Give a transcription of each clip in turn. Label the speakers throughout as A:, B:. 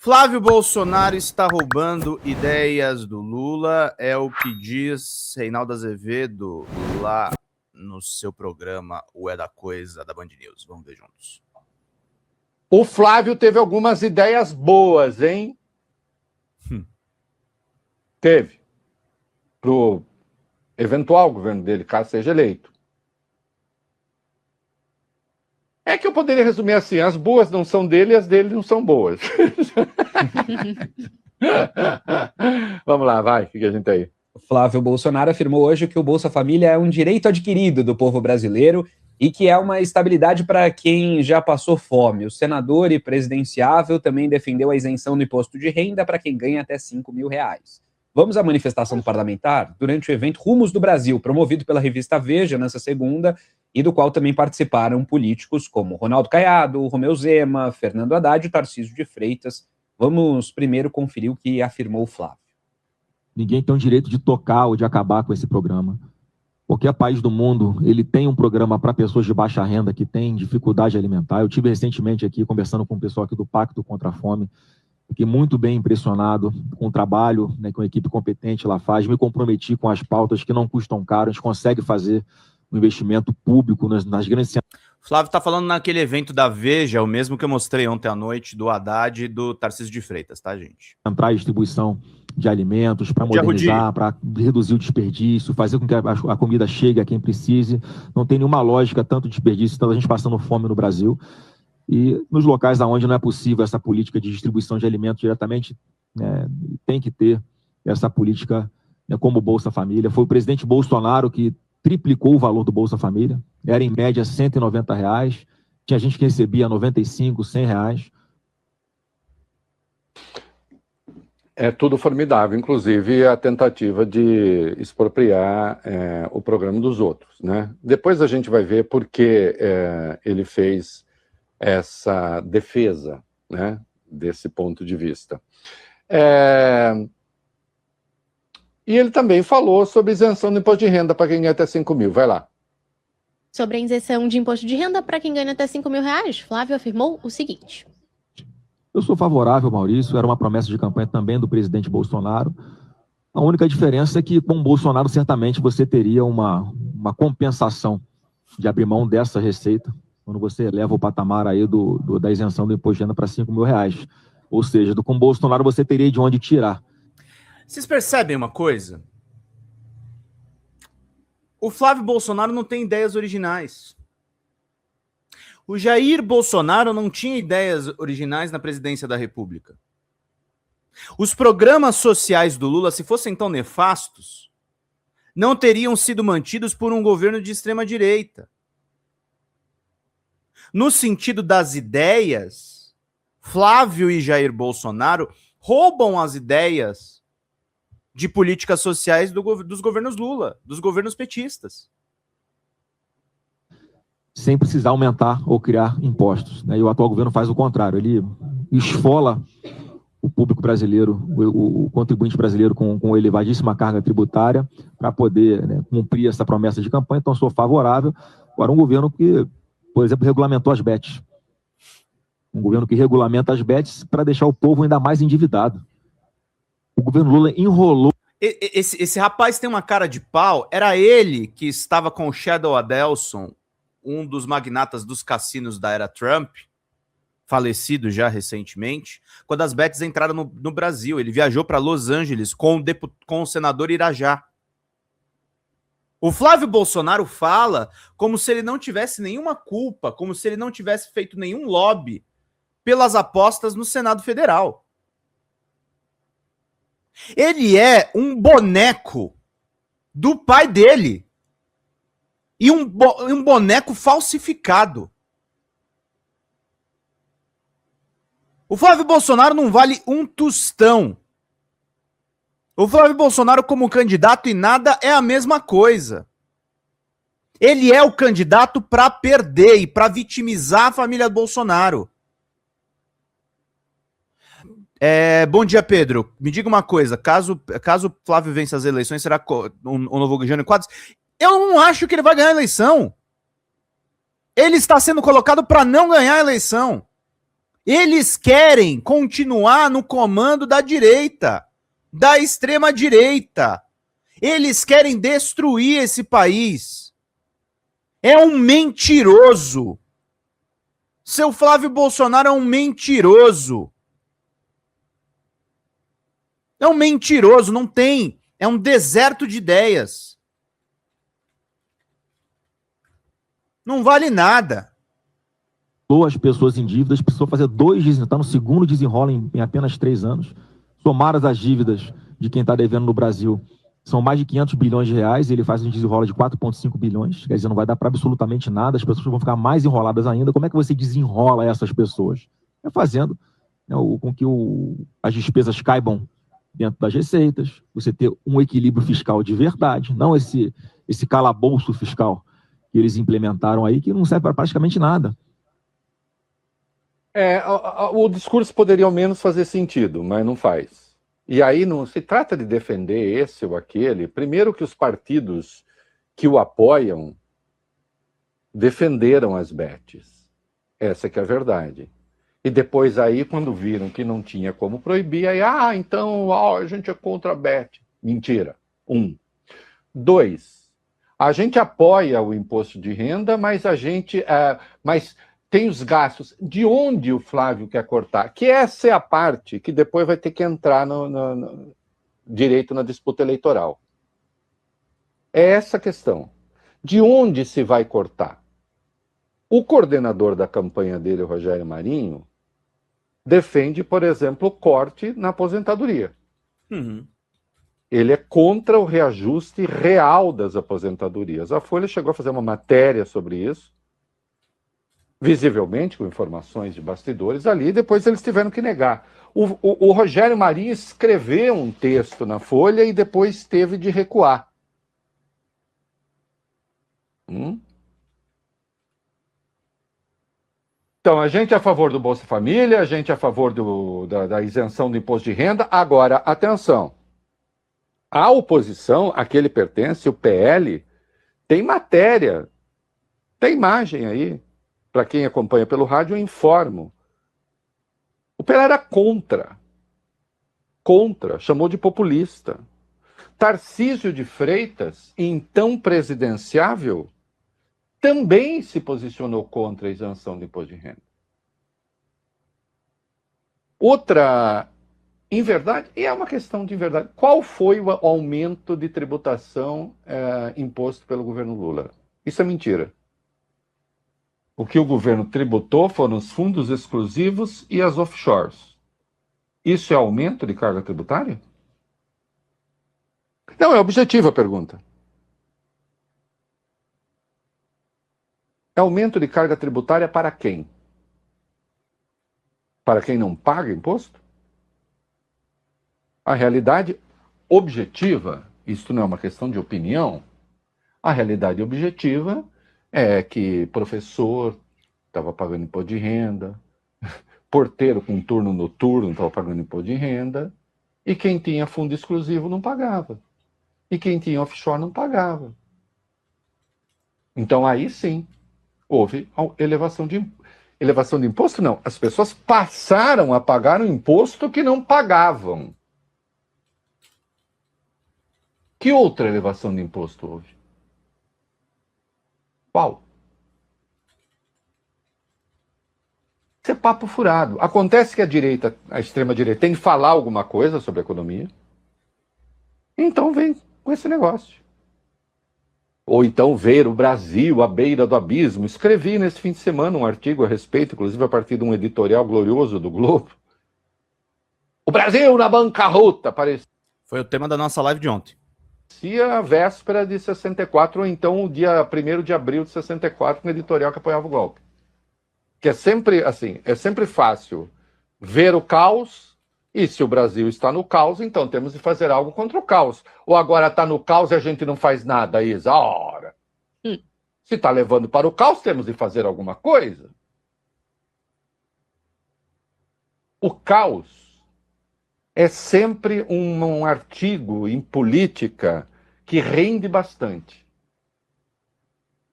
A: Flávio Bolsonaro está roubando ideias do Lula, é o que diz Reinaldo Azevedo lá no seu programa O É da Coisa, da Band News. Vamos ver juntos.
B: O Flávio teve algumas ideias boas, hein? Teve. Pro eventual governo dele, caso seja eleito. É que eu poderia resumir assim, as boas não são dele e as dele não são boas. Vamos lá, vai, o que a gente tem aí?
C: Flávio Bolsonaro afirmou hoje que o Bolsa Família é um direito adquirido do povo brasileiro e que é uma estabilidade para quem já passou fome. O senador e presidenciável também defendeu a isenção do imposto de renda para quem ganha até R$5.000. Vamos à manifestação do parlamentar durante o evento Rumos do Brasil, promovido pela revista Veja nessa segunda, e do qual também participaram políticos como Ronaldo Caiado, Romeu Zema, Fernando Haddad e Tarcísio de Freitas. Vamos primeiro conferir o que afirmou o Flávio.
D: Ninguém tem o direito de tocar ou de acabar com esse programa. Qualquer país do mundo, ele tem um programa para pessoas de baixa renda que têm dificuldade alimentar. Eu tive recentemente aqui conversando com o pessoal aqui do Pacto contra a Fome. Fiquei muito bem impressionado com o trabalho, né, que uma equipe competente lá faz. Me comprometi com as pautas que não custam caro. A gente consegue fazer um investimento público nas grandes...
A: Flávio está falando naquele evento da Veja, o mesmo que eu mostrei ontem à noite, do Haddad e do Tarcísio de Freitas, tá, gente?
D: Entrar em distribuição de alimentos, para modernizar, para reduzir o desperdício, fazer com que a comida chegue a quem precise. Não tem nenhuma lógica, tanto desperdício, tanta gente passando fome no Brasil. E nos locais onde não é possível essa política de distribuição de alimentos diretamente, tem que ter essa política, como o Bolsa Família. Foi o presidente Bolsonaro que triplicou o valor do Bolsa Família. Era em média R$190. Tinha gente que recebia R$95, R$100.
B: É tudo formidável, inclusive a tentativa de expropriar o programa dos outros, né? Depois a gente vai ver por que ele fez essa defesa, né, desse ponto de vista. E ele também falou sobre isenção do imposto de renda para quem ganha até 5 mil. Vai lá.
E: Sobre a isenção de imposto de renda para quem ganha até R$5.000, Flávio afirmou o seguinte.
D: Eu sou favorável, Maurício, era uma promessa de campanha também do presidente Bolsonaro. A única diferença é que com o Bolsonaro certamente você teria uma compensação de abrir mão dessa receita quando você leva o patamar aí da isenção do imposto de renda para R$5.000. Ou seja, com o Bolsonaro você teria de onde tirar.
A: Vocês percebem uma coisa? O Flávio Bolsonaro não tem ideias originais. O Jair Bolsonaro não tinha ideias originais na presidência da República. Os programas sociais do Lula, se fossem tão nefastos, não teriam sido mantidos por um governo de extrema-direita. No sentido das ideias, Flávio e Jair Bolsonaro roubam as ideias de políticas sociais dos governos Lula, dos governos petistas.
D: Sem precisar aumentar ou criar impostos, né? E o atual governo faz o contrário, ele esfola o público brasileiro, o contribuinte brasileiro com elevadíssima carga tributária para poder, né, cumprir essa promessa de campanha. Então, sou favorável. Agora, um governo que, por exemplo, regulamentou as bets. Um governo que regulamenta as bets para deixar o povo ainda mais endividado. O governo Lula enrolou.
A: Esse rapaz tem uma cara de pau. Era ele que estava com o Shadow Adelson, um dos magnatas dos cassinos da era Trump, falecido já recentemente, quando as bets entraram no Brasil. Ele viajou para Los Angeles com o senador Irajá. O Flávio Bolsonaro fala como se ele não tivesse nenhuma culpa, como se ele não tivesse feito nenhum lobby pelas apostas no Senado Federal. Ele é um boneco do pai dele. E um boneco falsificado. O Flávio Bolsonaro não vale um tostão. O Flávio Bolsonaro como candidato e nada é a mesma coisa. Ele é o candidato para perder e para vitimizar a família Bolsonaro. Bom dia, Pedro. Me diga uma coisa, caso Flávio vença as eleições, será o novo Jânio Quadros? Eu não acho que ele vai ganhar a eleição. Ele está sendo colocado para não ganhar a eleição. Eles querem continuar no comando da direita, da extrema-direita. Eles querem destruir esse país. É um mentiroso. Seu Flávio Bolsonaro é um mentiroso. É um mentiroso, não tem. É um deserto de ideias. Não vale nada.
D: As pessoas em dívidas, precisou fazer 2 desenrolos, está no segundo desenrola em apenas 3 anos. Somadas as dívidas de quem está devendo no Brasil, são mais de 500 bilhões de reais, e ele faz um desenrola de 4,5 bilhões, quer dizer, não vai dar para absolutamente nada, as pessoas vão ficar mais enroladas ainda. Como é que você desenrola essas pessoas? É fazendo, né, com que as despesas caibam dentro das receitas, você ter um equilíbrio fiscal de verdade, não esse calabouço fiscal que eles implementaram aí, que não serve para praticamente nada.
B: O discurso poderia ao menos fazer sentido, mas não faz. E aí não se trata de defender esse ou aquele. Primeiro que os partidos que o apoiam defenderam as bets. Essa que é a verdade. E depois aí, quando viram que não tinha como proibir, aí, então a gente é contra a bet. Mentira. 1. 2. A gente apoia o imposto de renda, mas mas tem os gastos. De onde o Flávio quer cortar? Que essa é a parte que depois vai ter que entrar no direito na disputa eleitoral. É essa a questão. De onde se vai cortar? O coordenador da campanha dele, o Rogério Marinho, defende, por exemplo, o corte na aposentadoria.
A: Uhum.
B: Ele é contra o reajuste real das aposentadorias. A Folha chegou a fazer uma matéria sobre isso, visivelmente, com informações de bastidores ali, e depois eles tiveram que negar. O Rogério Marinho escreveu um texto na Folha e depois teve de recuar. Então, a gente é a favor do Bolsa Família, a gente é a favor da isenção do imposto de renda. Agora, atenção, a oposição a que ele pertence, o PL, tem matéria, tem imagem aí. Para quem acompanha pelo rádio, eu informo. O PL era contra, chamou de populista. Tarcísio de Freitas, então presidenciável, também se posicionou contra a isenção do imposto de renda. Outra, em verdade, e é uma questão de verdade, qual foi o aumento de tributação imposto pelo governo Lula? Isso é mentira. O que o governo tributou foram os fundos exclusivos e as offshores. Isso é aumento de carga tributária? Não, é objetiva a pergunta. É aumento de carga tributária para quem? Para quem não paga imposto? A realidade objetiva, isto não é uma questão de opinião, a realidade objetiva é que professor estava pagando imposto de renda, porteiro com turno noturno estava pagando imposto de renda, e quem tinha fundo exclusivo não pagava. E quem tinha offshore não pagava. Então aí sim, houve elevação de imposto, não. As pessoas passaram a pagar um imposto que não pagavam. Que outra elevação de imposto houve? Qual? Isso é papo furado. Acontece que a extrema-direita, tem que falar alguma coisa sobre a economia. Então vem com esse negócio. Ou então ver o Brasil à beira do abismo. Escrevi nesse fim de semana um artigo a respeito, inclusive a partir de um editorial glorioso do Globo. O Brasil na bancarrota, parecia.
A: Foi o tema da nossa live de ontem.
B: A véspera de 64, ou então o dia 1º de abril de 64, um editorial que apoiava o golpe. Que é sempre assim, é sempre fácil ver o caos, e se o Brasil está no caos, então temos de fazer algo contra o caos. Ou agora está no caos e a gente não faz nada, Isa? Ora! Se está levando para o caos, temos de fazer alguma coisa. O caos é sempre um artigo em política que rende bastante.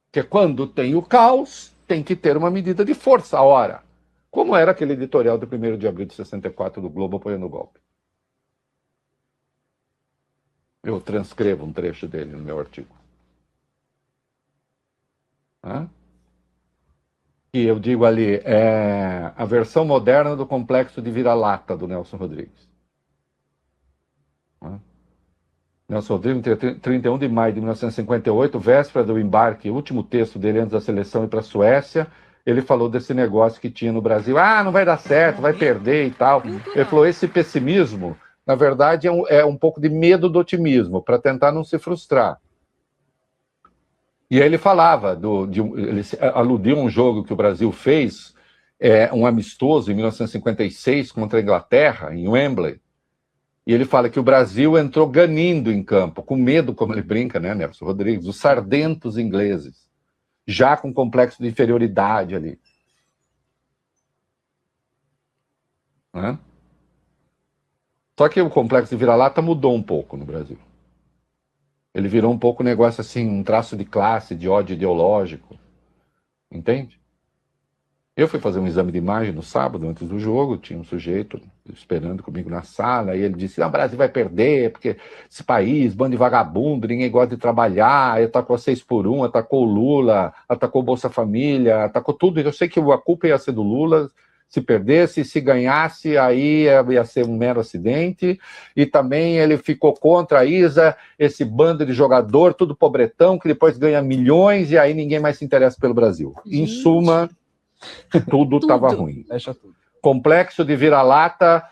B: Porque quando tem o caos, tem que ter uma medida de força. Ora, Como era aquele editorial do 1º de abril de 64 do Globo apoiando o golpe? Eu transcrevo um trecho dele no meu artigo. E eu digo ali, é a versão moderna do complexo de vira-lata do Nelson Rodrigues. Nelson Rodrigues, 31 de maio de 1958, véspera do embarque, último texto dele antes da seleção ir para a Suécia, ele falou desse negócio que tinha no Brasil. Não vai dar certo, vai perder e tal. Ele falou, esse pessimismo, na verdade, é um pouco de medo do otimismo, para tentar não se frustrar. E aí ele falava, ele aludiu a um jogo que o Brasil fez, um amistoso em 1956 contra a Inglaterra, em Wembley. E ele fala que o Brasil entrou ganindo em campo, com medo, como ele brinca, né, Nelson Rodrigues, os sardentos ingleses, já com complexo de inferioridade ali. Só que o complexo de vira-lata mudou um pouco no Brasil. Ele virou um pouco um negócio assim, um traço de classe, de ódio ideológico. Entende? Eu fui fazer um exame de imagem no sábado, antes do jogo, tinha um sujeito esperando comigo na sala, e ele disse, o Brasil vai perder, porque esse país, bando de vagabundo, ninguém gosta de trabalhar, atacou 6x1, atacou o Lula, atacou o Bolsa Família, atacou tudo. Eu sei que a culpa ia ser do Lula, se perdesse, se ganhasse, aí ia ser um mero acidente. E também ele ficou contra a Isa, esse bando de jogador, tudo pobretão, que depois ganha milhões, e aí ninguém mais se interessa pelo Brasil. Gente. Em suma, tudo estava ruim.
C: Fecha tudo.
B: Complexo de vira-lata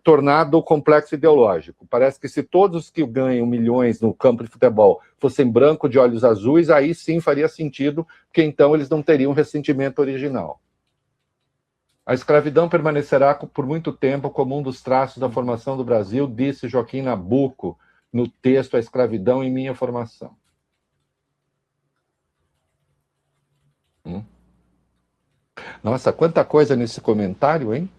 B: tornado complexo ideológico. Parece que se todos que ganham milhões no campo de futebol fossem branco de olhos azuis, aí sim faria sentido, porque então eles não teriam ressentimento original. A escravidão permanecerá por muito tempo como um dos traços da formação do Brasil, disse Joaquim Nabuco no texto A Escravidão em Minha Formação. Nossa, quanta coisa nesse comentário, hein?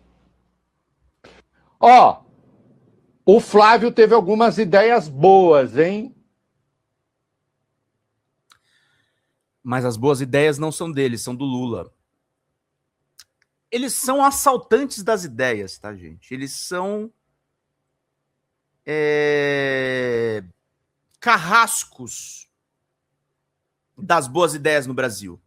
B: O Flávio teve algumas ideias boas, hein?
A: Mas as boas ideias não são dele, são do Lula. Eles são assaltantes das ideias, tá, gente? Eles são carrascos das boas ideias no Brasil.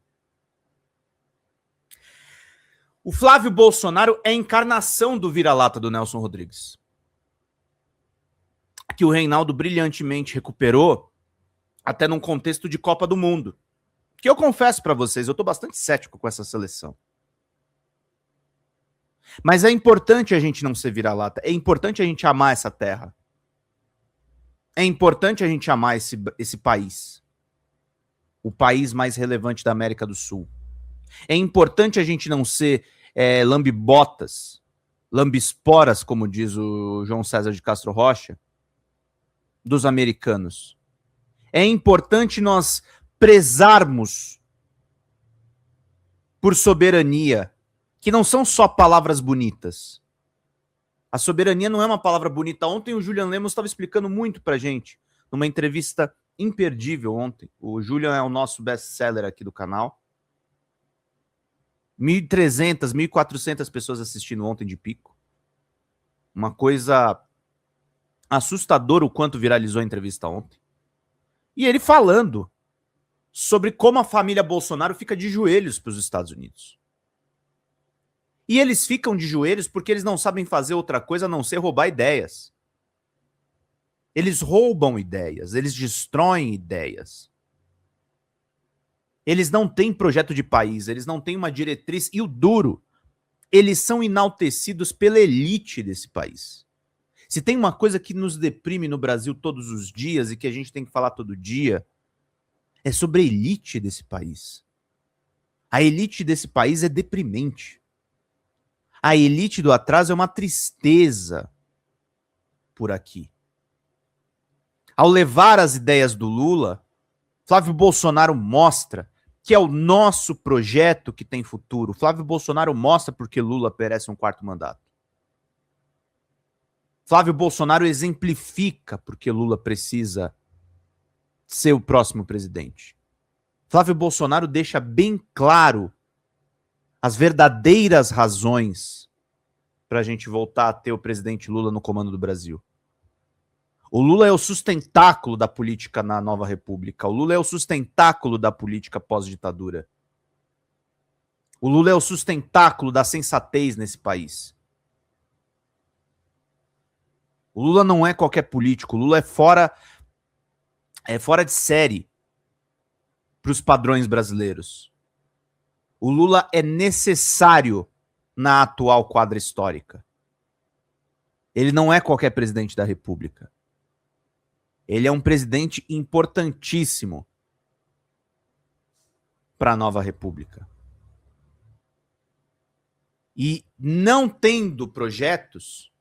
A: O Flávio Bolsonaro é a encarnação do vira-lata do Nelson Rodrigues, que o Reinaldo brilhantemente recuperou até num contexto de Copa do Mundo. Que eu confesso para vocês, eu tô bastante cético com essa seleção. Mas é importante a gente não ser vira-lata, é importante a gente amar essa terra. É importante a gente amar esse país. O país mais relevante da América do Sul. É importante a gente não ser lambibotas, lambisporas, como diz o João César de Castro Rocha, dos americanos. É importante nós prezarmos por soberania, que não são só palavras bonitas. A soberania não é uma palavra bonita. Ontem o Julian Lemos estava explicando muito pra gente, numa entrevista imperdível ontem. O Julian é o nosso best-seller aqui do canal. 1.300, 1.400 pessoas assistindo ontem de pico. Uma coisa assustadora o quanto viralizou a entrevista ontem. E ele falando sobre como a família Bolsonaro fica de joelhos para os Estados Unidos. E eles ficam de joelhos porque eles não sabem fazer outra coisa a não ser roubar ideias. Eles roubam ideias, eles destroem ideias. Eles não têm projeto de país, eles não têm uma diretriz. E o duro, eles são enaltecidos pela elite desse país. Se tem uma coisa que nos deprime no Brasil todos os dias e que a gente tem que falar todo dia, é sobre a elite desse país. A elite desse país é deprimente. A elite do atraso é uma tristeza por aqui. Ao levar as ideias do Lula, Flávio Bolsonaro mostra que é o nosso projeto que tem futuro. Flávio Bolsonaro mostra porque Lula merece um quarto mandato. Flávio Bolsonaro exemplifica porque Lula precisa ser o próximo presidente. Flávio Bolsonaro deixa bem claro as verdadeiras razões para a gente voltar a ter o presidente Lula no comando do Brasil. O Lula é o sustentáculo da política na nova república. O Lula é o sustentáculo da política pós-ditadura. O Lula é o sustentáculo da sensatez nesse país. O Lula não é qualquer político. O Lula é fora de série para os padrões brasileiros. O Lula é necessário na atual quadra histórica. Ele não é qualquer presidente da República. Ele é um presidente importantíssimo para a nova República. E não tendo projetos,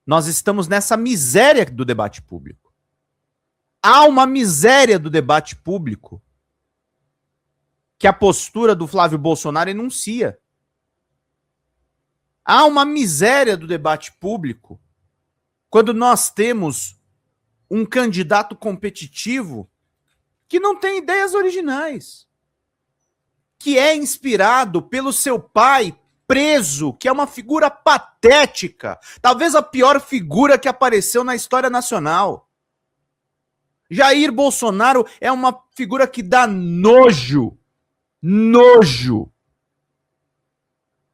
A: nós estamos nessa miséria do debate público. Há uma miséria do debate público que a postura do Flávio Bolsonaro enuncia. Há uma miséria do debate público quando nós temos um candidato competitivo que não tem ideias originais, que é inspirado pelo seu pai preso, que é uma figura patética, talvez a pior figura que apareceu na história nacional. Jair Bolsonaro é uma figura que dá nojo. Nojo.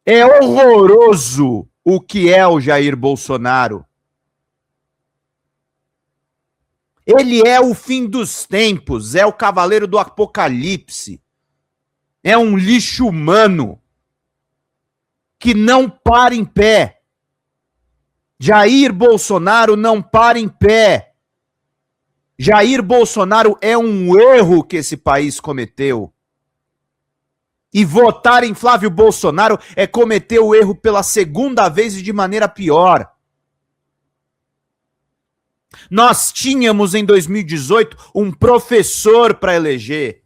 A: É horroroso o que é o Jair Bolsonaro. Ele é o fim dos tempos, é o cavaleiro do apocalipse. É um lixo humano que não para em pé. Jair Bolsonaro não para em pé. Jair Bolsonaro é um erro que esse país cometeu. E votar em Flávio Bolsonaro é cometer o erro pela segunda vez e de maneira pior. Nós tínhamos em 2018 um professor para eleger.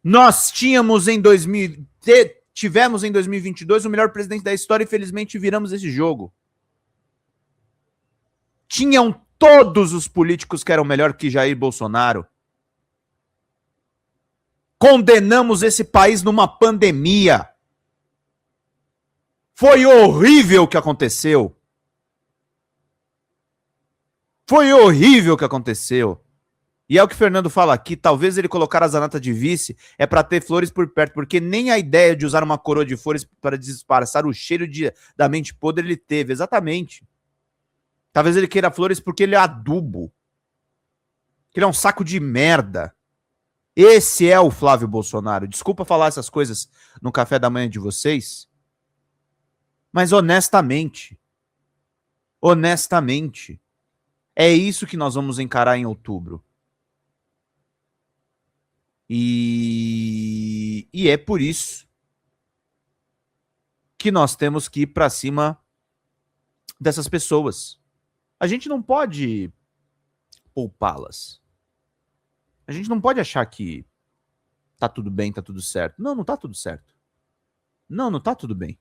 A: Nós tivemos em 2022 o melhor presidente da história e felizmente viramos esse jogo. Tinham todos os políticos que eram melhor que Jair Bolsonaro. Condenamos esse país numa pandemia. Foi horrível o que aconteceu. Foi horrível o que aconteceu. E é o que o Fernando fala aqui, talvez ele colocar a Zanata de vice é para ter flores por perto, porque nem a ideia de usar uma coroa de flores para disfarçar o cheiro da mente podre ele teve, exatamente. Talvez ele queira flores porque ele é adubo. Que ele é um saco de merda. Esse é o Flávio Bolsonaro. Desculpa falar essas coisas no café da manhã de vocês, mas honestamente, é isso que nós vamos encarar em outubro. E é por isso que nós temos que ir para cima dessas pessoas. A gente não pode poupá-las. A gente não pode achar que tá tudo bem, tá tudo certo. Não, não tá tudo certo. Não, não tá tudo bem.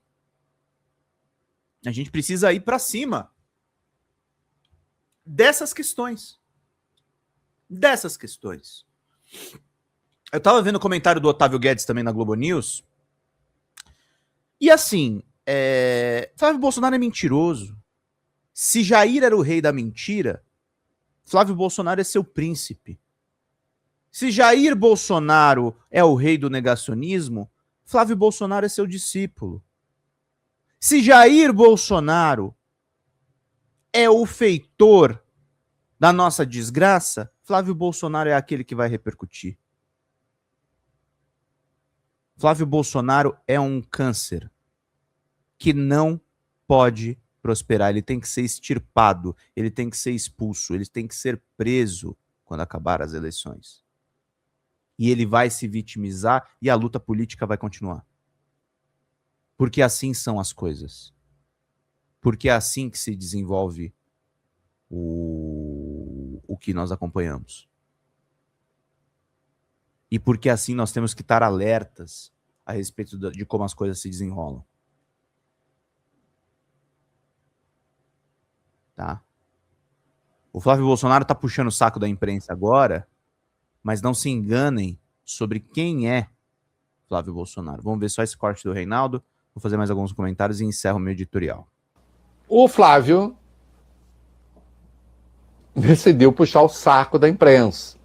A: A gente precisa ir para cima dessas questões. Dessas questões. Eu tava vendo o comentário do Otávio Guedes também na Globo News. E assim, Flávio Bolsonaro é mentiroso. Se Jair era o rei da mentira, Flávio Bolsonaro é seu príncipe. Se Jair Bolsonaro é o rei do negacionismo, Flávio Bolsonaro é seu discípulo. Se Jair Bolsonaro é o feitor da nossa desgraça, Flávio Bolsonaro é aquele que vai repercutir. Flávio Bolsonaro é um câncer que não pode prosperar. Ele tem que ser extirpado, ele tem que ser expulso, ele tem que ser preso quando acabar as eleições. E ele vai se vitimizar e a luta política vai continuar. Porque assim são as coisas. Porque é assim que se desenvolve o que nós acompanhamos. E porque assim nós temos que estar alertas a respeito de como as coisas se desenrolam. Tá? O Flávio Bolsonaro está puxando o saco da imprensa agora, mas não se enganem sobre quem é Flávio Bolsonaro. Vamos ver só esse corte do Reinaldo. Vou fazer mais alguns comentários e encerro o meu editorial.
B: O Flávio decidiu puxar o saco da imprensa.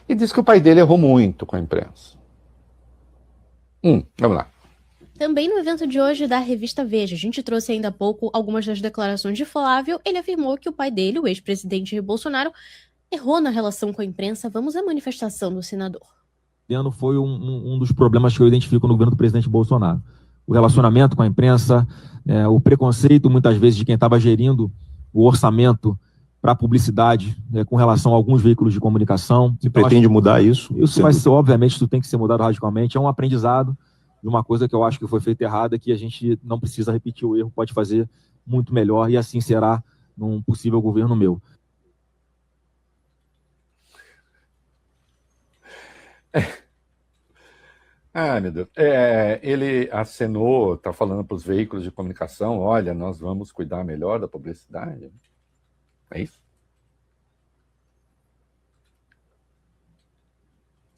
B: E disse que o pai dele errou muito com a imprensa. Vamos lá.
E: Também no evento de hoje da revista Veja, a gente trouxe ainda há pouco algumas das declarações de Flávio. Ele afirmou que o pai dele, o ex-presidente Jair Bolsonaro, errou na relação com a imprensa. Vamos à manifestação do senador.
D: Foi um dos problemas que eu identifico no governo do presidente Bolsonaro. O relacionamento com a imprensa, o preconceito, muitas vezes, de quem estava gerindo o orçamento para a publicidade, com relação a alguns veículos de comunicação.
F: Você pretende mudar isso?
D: Isso vai ser, obviamente, isso tem que ser mudado radicalmente. É um aprendizado de uma coisa que eu acho que foi feita errada, que a gente não precisa repetir o erro, pode fazer muito melhor, e assim será num possível governo meu.
B: Meu Deus. Ele acenou, está falando para os veículos de comunicação, olha, nós vamos cuidar melhor da publicidade. É isso?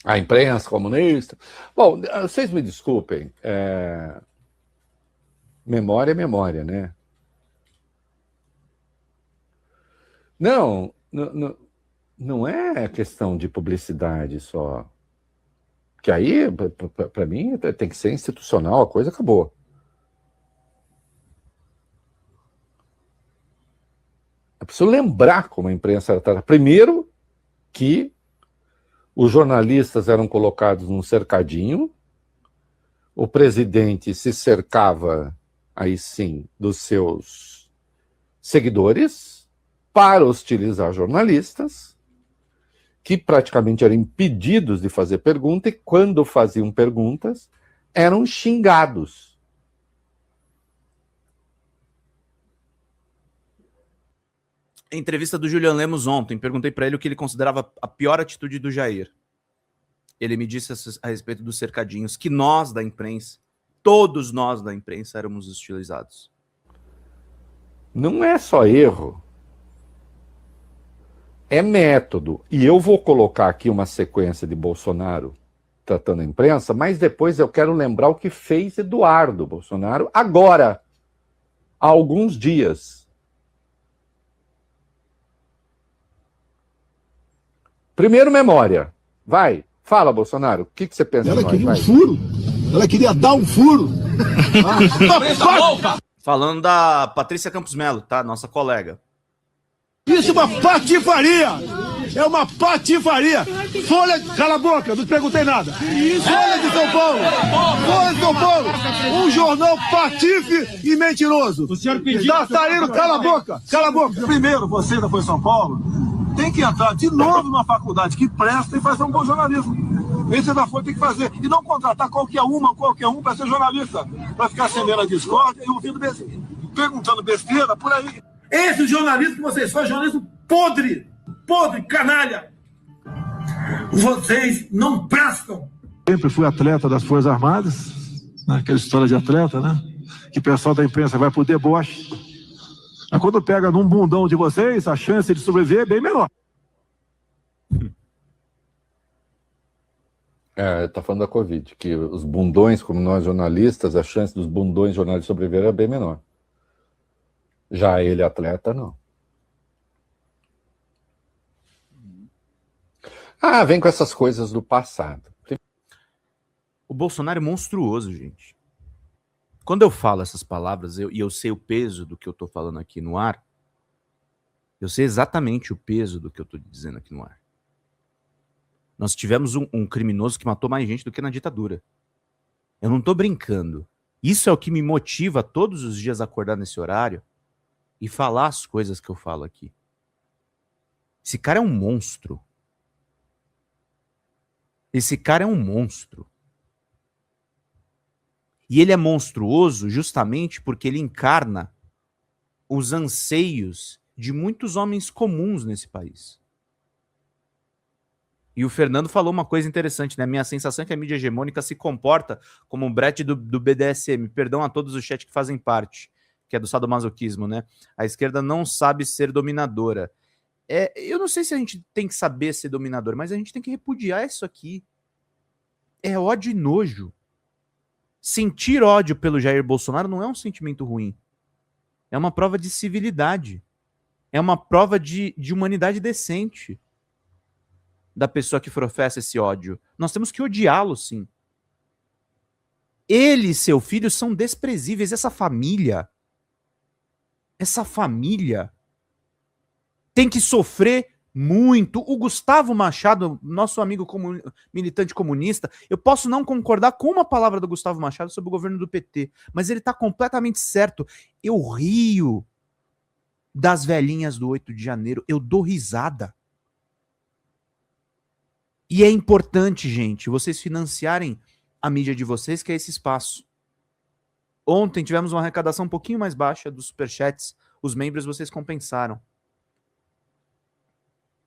B: A imprensa comunista. Bom, vocês me desculpem. Memória é memória, né? Não é questão de publicidade só. Que aí, para mim, tem que ser institucional, a coisa acabou. Eu preciso lembrar como a imprensa era tratada. Primeiro, que os jornalistas eram colocados num cercadinho, o presidente se cercava, aí sim, dos seus seguidores para hostilizar jornalistas, que praticamente eram impedidos de fazer pergunta, e quando faziam perguntas, eram xingados.
A: Em entrevista do Julian Lemos ontem, perguntei para ele o que ele considerava a pior atitude do Jair. Ele me disse a respeito dos cercadinhos, que nós da imprensa, todos nós da imprensa, éramos hostilizados.
B: Não é só erro. É método. E eu vou colocar aqui uma sequência de Bolsonaro tratando a imprensa, mas depois eu quero lembrar o que fez Eduardo Bolsonaro agora, há alguns dias. Primeiro, memória. Vai, fala, Bolsonaro. O que você pensa?
G: Ela queria um furo. Ela queria dar um furo.
A: Falando da Patrícia Campos Melo, tá? Nossa colega.
G: Isso é uma patifaria! É uma patifaria! Folha... Cala a boca, não te perguntei nada. Folha de São Paulo! Folha de São Paulo! Um jornal patife e mentiroso! O senhor pediu... Tá saindo, cala a boca! Cala a boca! Primeiro, você da Folha de São Paulo tem que entrar de novo numa faculdade que presta e fazer um bom jornalismo. Esse da Folha tem que fazer. E não contratar qualquer um para ser jornalista. Para ficar semendo a discórdia e ouvindo perguntando besteira por aí. Esse jornalismo que vocês fazem, jornalismo podre, canalha. Vocês não prestam. Sempre fui atleta das Forças Armadas, né? Aquela história de atleta, né? Que o pessoal da imprensa vai pro deboche. Mas quando pega num bundão de vocês, a chance de sobreviver é bem menor.
B: Tá falando da Covid, que os bundões, como nós jornalistas, a chance dos bundões jornalistas sobreviver é bem menor. Já ele, atleta, não. Vem com essas coisas do passado.
A: O Bolsonaro é monstruoso, gente. Quando eu falo essas palavras, e eu sei o peso do que eu tô falando aqui no ar, eu sei exatamente o peso do que eu tô dizendo aqui no ar. Nós tivemos um criminoso que matou mais gente do que na ditadura. Eu não tô brincando. Isso é o que me motiva todos os dias a acordar nesse horário e falar as coisas que eu falo aqui. Esse cara é um monstro. Esse cara é um monstro. E ele é monstruoso justamente porque ele encarna os anseios de muitos homens comuns nesse país. E o Fernando falou uma coisa interessante, né? Minha sensação é que a mídia hegemônica se comporta como um brete do BDSM. Perdão a todos os chat que fazem parte, que é do sadomasoquismo, né? A esquerda não sabe ser dominadora. Eu não sei se a gente tem que saber ser dominador, mas a gente tem que repudiar isso aqui. É ódio e nojo. Sentir ódio pelo Jair Bolsonaro não é um sentimento ruim. É uma prova de civilidade. É uma prova de humanidade decente da pessoa que professa esse ódio. Nós temos que odiá-lo, sim. Ele e seu filho são desprezíveis. Essa família tem que sofrer muito. O Gustavo Machado, nosso amigo militante comunista, eu posso não concordar com uma palavra do Gustavo Machado sobre o governo do PT, mas ele está completamente certo. Eu rio das velhinhas do 8 de janeiro, eu dou risada. E é importante, gente, vocês financiarem a mídia de vocês, que é esse espaço. Ontem tivemos uma arrecadação um pouquinho mais baixa dos superchats. Os membros vocês compensaram.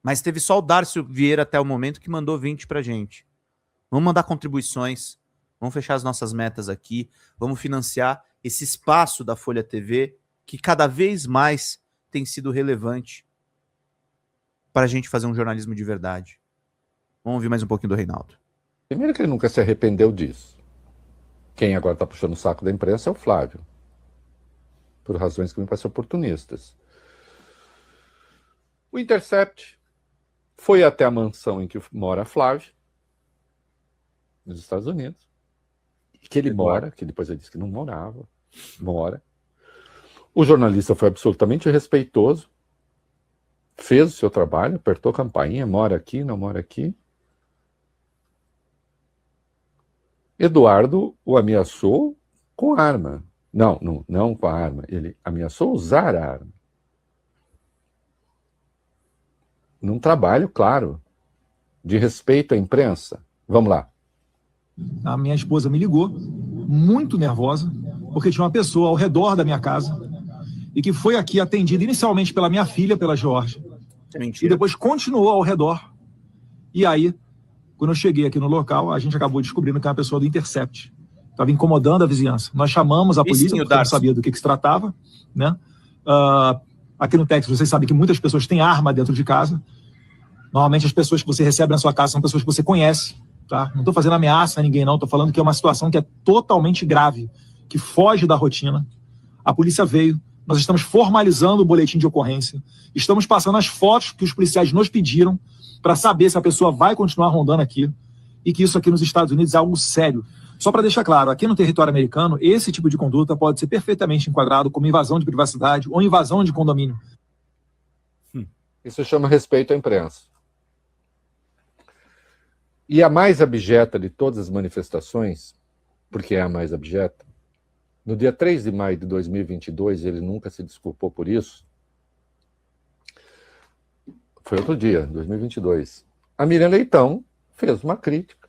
A: Mas teve só o Darcio Vieira até o momento que mandou 20 pra gente. Vamos mandar contribuições. Vamos fechar as nossas metas aqui. Vamos financiar esse espaço da Folha TV que cada vez mais tem sido relevante para a gente fazer um jornalismo de verdade. Vamos ouvir mais um pouquinho do Reinaldo.
B: Primeiro que ele nunca se arrependeu disso. Quem agora está puxando o saco da imprensa é o Flávio. Por razões que me parecem oportunistas. O Intercept foi até a mansão em que mora Flávio, nos Estados Unidos. Que ele mora, que depois ele disse que não morava, mora. O jornalista foi absolutamente respeitoso, fez o seu trabalho, apertou a campainha, mora aqui, não mora aqui. Eduardo o ameaçou com arma. Não com a arma. Ele ameaçou usar a arma. Num trabalho, claro, de respeito à imprensa. Vamos lá.
F: A minha esposa me ligou, muito nervosa, porque tinha uma pessoa ao redor da minha casa e que foi aqui atendida inicialmente pela minha filha, pela Georgia, e depois continuou ao redor. E aí, quando eu cheguei aqui no local, a gente acabou descobrindo que era uma pessoa do Intercept. Estava incomodando a vizinhança. Nós chamamos a polícia, porque não sabia do que se tratava, né? Aqui no Texas, vocês sabem que muitas pessoas têm arma dentro de casa. Normalmente as pessoas que você recebe na sua casa são pessoas que você conhece, tá? Não estou fazendo ameaça a ninguém, não. Estou falando que é uma situação que é totalmente grave, que foge da rotina. A polícia veio, nós estamos formalizando o boletim de ocorrência, estamos passando as fotos que os policiais nos pediram para saber se a pessoa vai continuar rondando aqui e que isso aqui nos Estados Unidos é algo sério. Só para deixar claro, aqui no território americano, esse tipo de conduta pode ser perfeitamente enquadrado como invasão de privacidade ou invasão de condomínio.
B: Isso chama respeito à imprensa. E a mais abjeta de todas as manifestações, porque é a mais abjeta, no dia 3 de maio de 2022, ele nunca se desculpou por isso, foi outro dia, 2022, a Miriam Leitão fez uma crítica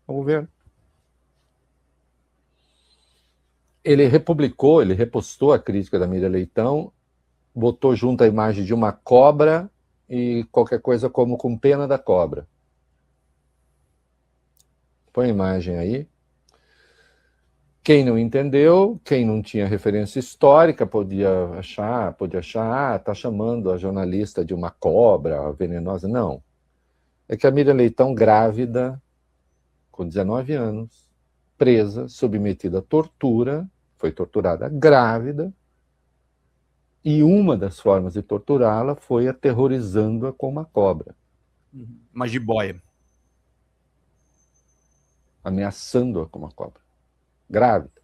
B: ao governo. Ele repostou a crítica da Miriam Leitão, botou junto a imagem de uma cobra e qualquer coisa como com pena da cobra. Põe a imagem aí. Quem não entendeu, quem não tinha referência histórica, podia achar, tá chamando a jornalista de uma cobra venenosa. Não. É que a Miriam Leitão, grávida, com 19 anos, presa, submetida a tortura, foi torturada grávida, e uma das formas de torturá-la foi aterrorizando-a com uma cobra.
A: Uma jiboia.
B: Ameaçando-a com uma cobra. Grávida.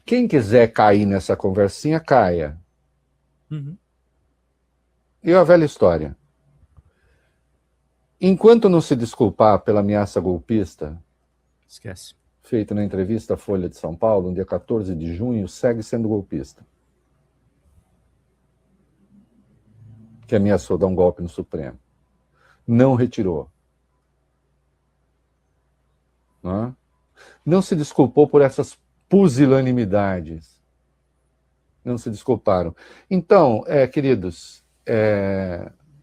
B: Quem quiser cair nessa conversinha, caia. E a velha história. Enquanto não se desculpar pela ameaça golpista,
A: esquece,
B: feita na entrevista à Folha de São Paulo, no dia 14 de junho, segue sendo golpista. Que ameaçou dar um golpe no Supremo. Não retirou. Não se desculpou por essas pusilanimidades. Não se desculparam. Então, queridos,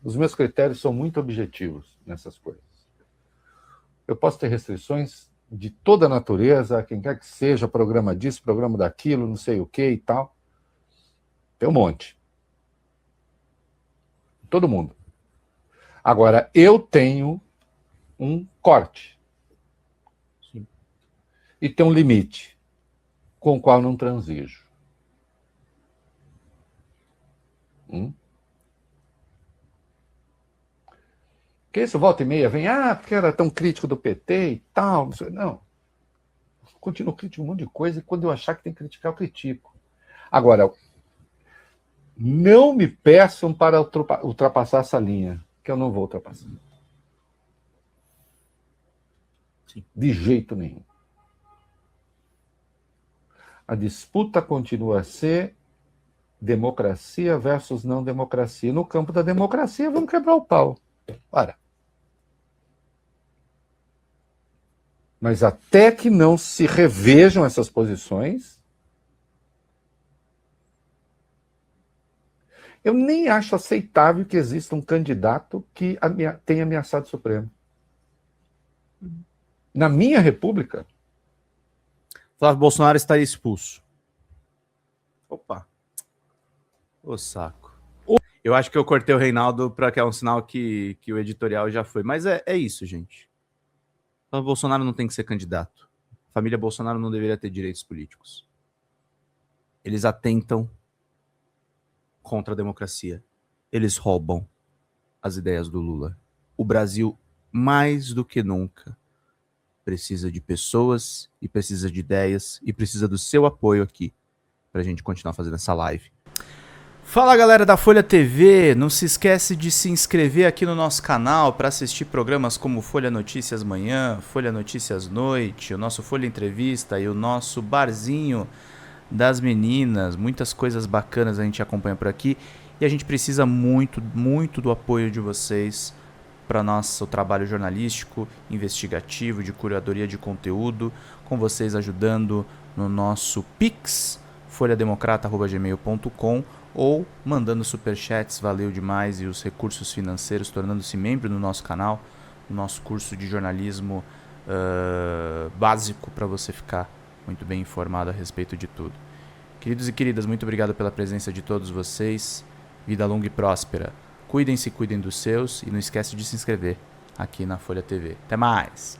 B: os meus critérios são muito objetivos nessas coisas. Eu posso ter restrições de toda a natureza, quem quer que seja, programa disso, programa daquilo, não sei o que e tal. Tem um monte. Todo mundo. Agora, eu tenho um corte.
A: Sim.
B: E tem um limite com o qual não transijo. Que isso, volta e meia, vem, porque era tão crítico do PT e tal. Não. Continuo crítico de um monte de coisa e quando eu achar que tem que criticar, eu critico. Agora, não me peçam para ultrapassar essa linha, que eu não vou ultrapassar.
A: Sim.
B: De jeito nenhum. A disputa continua a ser democracia versus não democracia. No campo da democracia, vamos quebrar o pau. Ora. Mas até que não se revejam essas posições, eu nem acho aceitável que exista um candidato que tenha ameaçado o Supremo. Na minha república...
A: Flávio Bolsonaro estaria expulso. Opa. Ô saco. Eu acho que eu cortei o Reinaldo para que é um sinal que o editorial já foi. Mas é isso, gente. O Bolsonaro não tem que ser candidato. A família Bolsonaro não deveria ter direitos políticos. Eles atentam contra a democracia. Eles roubam as ideias do Lula. O Brasil, mais do que nunca, precisa de pessoas e precisa de ideias e precisa do seu apoio aqui para a gente continuar fazendo essa live. Fala galera da Folha TV, não se esquece de se inscrever aqui no nosso canal para assistir programas como Folha Notícias Manhã, Folha Notícias Noite, o nosso Folha Entrevista e o nosso Barzinho das Meninas. Muitas coisas bacanas a gente acompanha por aqui e a gente precisa muito, muito do apoio de vocês para nosso trabalho jornalístico, investigativo, de curadoria de conteúdo, com vocês ajudando no nosso Pix, folhademocrata@gmail.com, ou mandando superchats, valeu demais, e os recursos financeiros, tornando-se membro do nosso canal, no nosso curso de jornalismo básico, para você ficar muito bem informado a respeito de tudo. Queridos e queridas, muito obrigado pela presença de todos vocês, vida longa e próspera. Cuidem-se, cuidem dos seus, e não esquece de se inscrever aqui na Folha TV. Até mais!